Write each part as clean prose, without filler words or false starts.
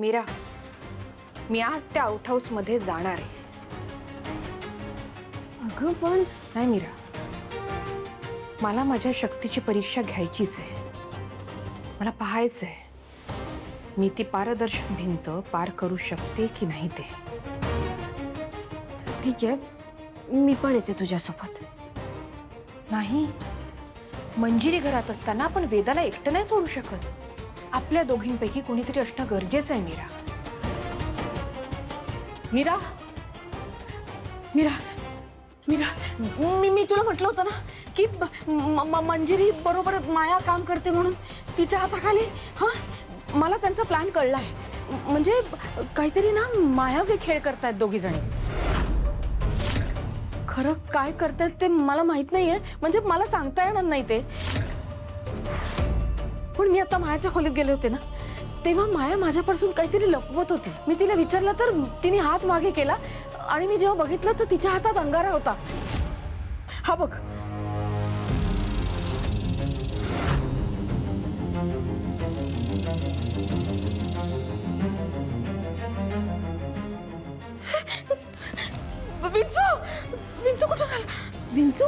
मीरा, मी आज त्या out house मध्ये जाणार आहे. अगं पण नाही मीरा, मला माझ्या शक्तीची परीक्षा घ्यायचीच आहे. मला पाहायचंय मी ती पारदर्शक भिंत पार करू शकते की नाही ते. ठीक आहे, मी पण येते तुझ्यासोबत. नाही, मंजिरी घरात असताना आपण वेदाला एकटं नाही सोडू शकत. आपल्या दोघींपैकी कोणीतरी असणं गरजेचं आहे मीरा. मीरा, मीरा, मीरा, मी तुला म्हटलं होतं ना की मंजिरी बरोबर माया काम करते म्हणून. तिच्या हाताखाली मला त्यांचा प्लॅन कळलाय. म्हणजे काहीतरी ना मायावी खेळ करतायत दोघी जणी. खरं काय करतायत ते मला माहित नाहीये, म्हणजे मला सांगता येणार नाही ते. पण मी आता मायाच्या खोलीत गेले होते ना, तेव्हा माया माझ्यापासून काहीतरी लपवत होती. मी तिला विचारलं तर तिने हात मागे केला आणि मी जेव्हा बघितलं तर तिच्या हातात अंगारा होता. हा बघ. विंचू, विंचू कुठं झाला? विंचू,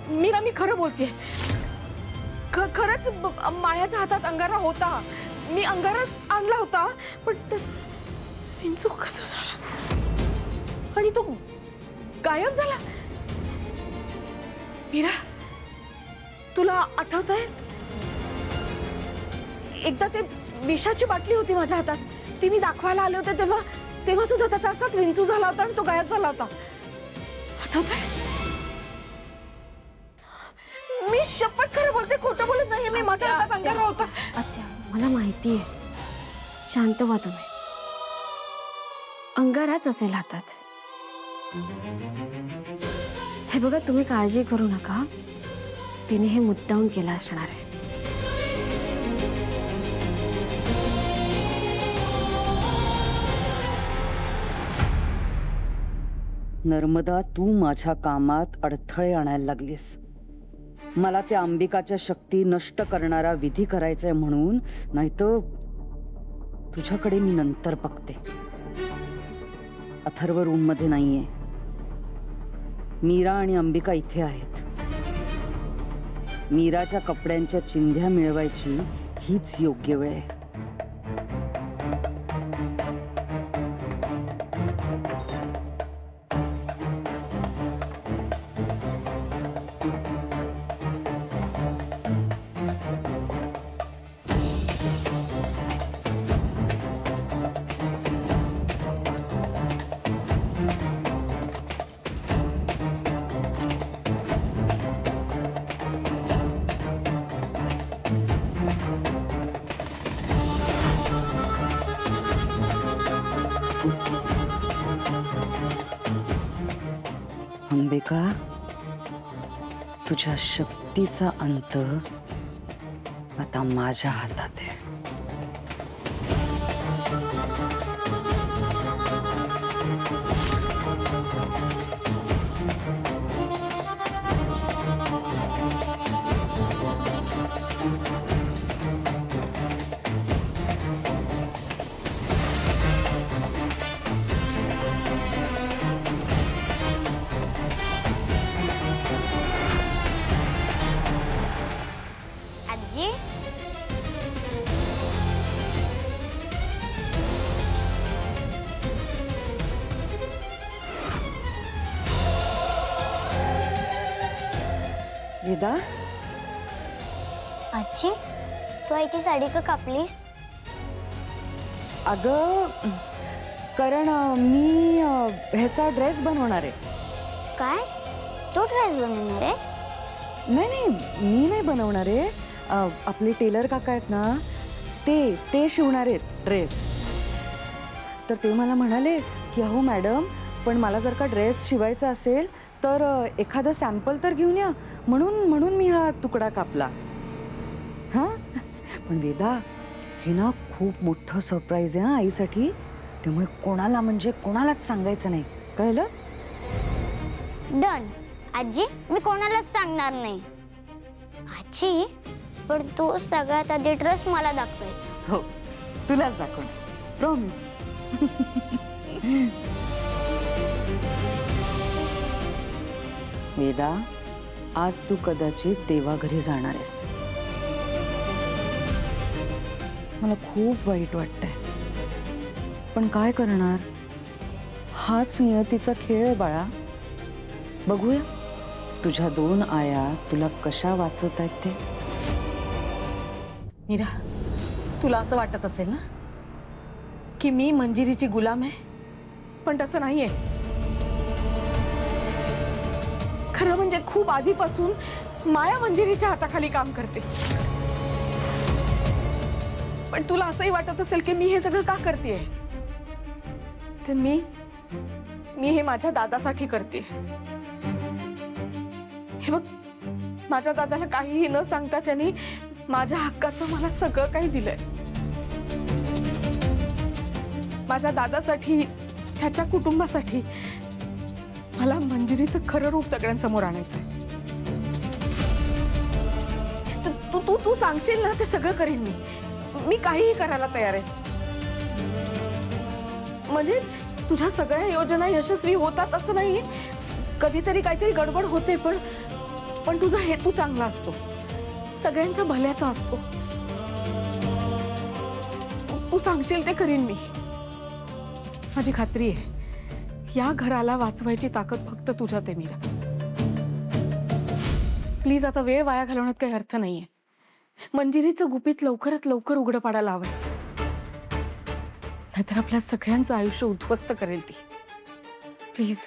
मीरा मी खरं बोलतेय. खरंच मायाच्या हातात अंगारा होता. मी अंगारा आणला होता, पण विंचू कसा झाला आणि तो गायब झाला. मीरा, तुला आठवतंय एकदा ते विषाची बाटली होती माझ्या हातात, ती मी दाखवायला आले होते तेव्हा सुद्धा त्याचा असाच विंचू झाला होता आणि तो गायब झाला होता. आठवतंय? मी शपथ खरं बोलते, खोटं बोलत नाहीये. मी माझ्या हातात अंगारा होता. आत्या मला माहिती आहे. शांत व्हा तुम्ही. अंगाराच असेल हातात. हे बघा, तुम्ही काळजी करू नका. तिने हे मुद्दाम केलं असणार आहे. नर्मदा, तू माझ्या कामात अडथळे आणायला लागलीस. मला त्या अंबिकाच्या शक्ती नष्ट करणारा विधी करायचाय म्हणून, नाहीतर तुझ्याकडे मी नंतर बघते. अथर्व रूम मध्ये नाहीये. मीरा आणि अंबिका इथे आहेत. मीराच्या कपड्यांच्या चिंध्या मिळवायची हीच योग्य वेळ आहे. अंबिका, तुझ्या शक्तीचा अंत आता माझ्या हातात आहे. आजी, वेदा, आजी तू आईची साडी का कापलीस? अगं कारण मी ह्याचा ड्रेस बनवणार आहे. काय तू ड्रेस बनवणार आहेस? नाही, मी नाही बनवणार आहे. आपले टेलर काका आहेत ना, ते शिवणार आहेत ड्रेस. तर ते मला म्हणाले की अहो मॅडम, पण मला जर का ड्रेस शिवायचा असेल तर एखादं सॅम्पल तर घेऊन या, म्हणून मी हा तुकडा कापला. हां, पण वेदा, हे ना खूप मोठं सरप्राईज आहे आईसाठी. त्यामुळे कोणालाच सांगायचं नाही, कळलं? डन आजी, मी कोणालाच सांगणार नाही. आजी, पण तू सगळ्यात आधी ड्रेस मला दाखवायचा. हो, तुलाच दाखवणार, प्रॉमिस. वेदा, आज तू कदाचित देवाघरी जाणार आहेस. मला खूप वाईट वाटतंय, पण काय करणार, हाच नियतीचा खेळ आहे बाळा. बघूया तुझ्या 2 आया तुला कशा वाचवत आहेत ते. मीरा, तुला असं वाटत असेल ना की मी मंजिरीची गुलाम आहे, पण तसं नाहीये. खरं म्हणजे खूप आधीपासून माया मंजिरीच्या हाताखाली काम करते. पण तुला असंही वाटत असेल की मी हे सगळं का करतेय, तर मी हे माझ्या दादासाठी करते. हे बघ, माझ्या दादाला काहीही न सांगता त्यांनी माझ्या हक्काचं मला सगळं काही दिलंय. माझ्या दादासाठी, त्याच्या कुटुंबासाठी मला मंजिरीचं खरं रूप सगळ्यांसमोर आणायचंय. तू सांगशील ना ते सगळं करेन मी काहीही करायला तयार आहे. म्हणजे तुझ्या सगळ्या योजना यशस्वी होतात असं नाही, कधीतरी काहीतरी गडबड होते, पण तुझा हेतू चांगला असतो, सगळ्यांच्या भल्याचा असतो. तू सांगशील ते करीन मी. माझी खात्री आहे या घराला वाचवायची ताकद फक्त तुझ्यात आहे मीरा. प्लीज आता वेळ वाया घालवण्यात काही अर्थ नाहीये. मंजिरीचं गुपित लवकरात लवकर उघडं पाडायला हवंय, नाहीतर आपल्या सगळ्यांचं आयुष्य उद्ध्वस्त करेल ती. Please.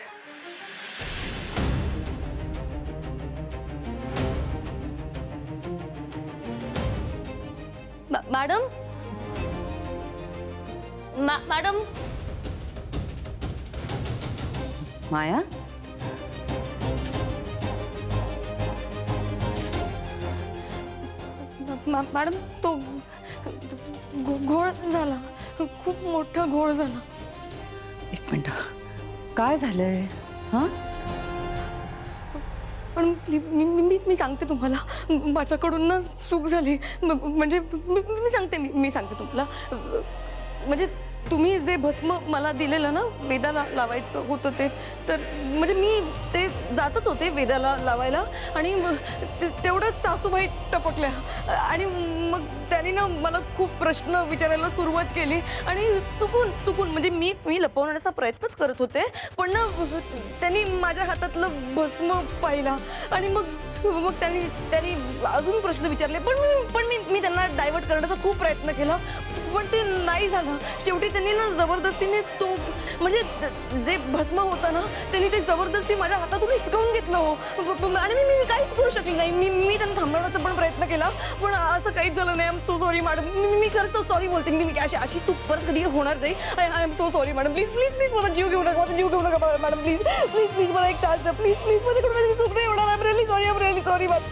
Madam, madam, Maya, madam, तो घोळ झाला, खूप मोठा घोळ झाला. एक मिनिट, काय झालंय? हा, पण मी सांगते तुम्हाला, माझ्याकडून ना चूक झाली. म्हणजे मी सांगते, मी सांगते तुम्हाला. म्हणजे तुम्ही जे भस्म मला दिलेलं ना वेदाला लावायचं होतं ते, तर म्हणजे मी ते जातच होते वेदाला लावायला, आणि तेवढंच सासूबाई टपकल्या, आणि मग त्यांनी ना मला खूप प्रश्न विचारायला सुरुवात केली, आणि चुकून म्हणजे मी लपवण्याचा प्रयत्नच करत होते, पण ना त्यांनी माझ्या हातातलं भस्म पाहिला, आणि मग त्यांनी अजून प्रश्न विचारले, पण मी त्यांना डायव्हर्ट करण्याचा खूप प्रयत्न केला, पण ते नाही झालं. शेवटी त्यांनी ना जबरदस्तीने तो, म्हणजे जे भस्म होतं ना त्यांनी ते जबरदस्ती माझ्या हातातून हिसकावून घेतलं हो. आणि मी काहीच करू शकले नाही. मी त्यांना थांबवण्याचा पण प्रयत्न केला, पण असं काहीच झालं नाही. I am so sorry madam. मी खरंच सॉरी बोलते. मी अशी चूक परत कधी होणार नाही. I am so sorry madam. Please माझा जीव घेऊ नका मॅडम. प्लीज मला एक चान्स द्या. प्लीज माझ्याकडून माझी चूक नाही होणार. I am really sorry ma'am.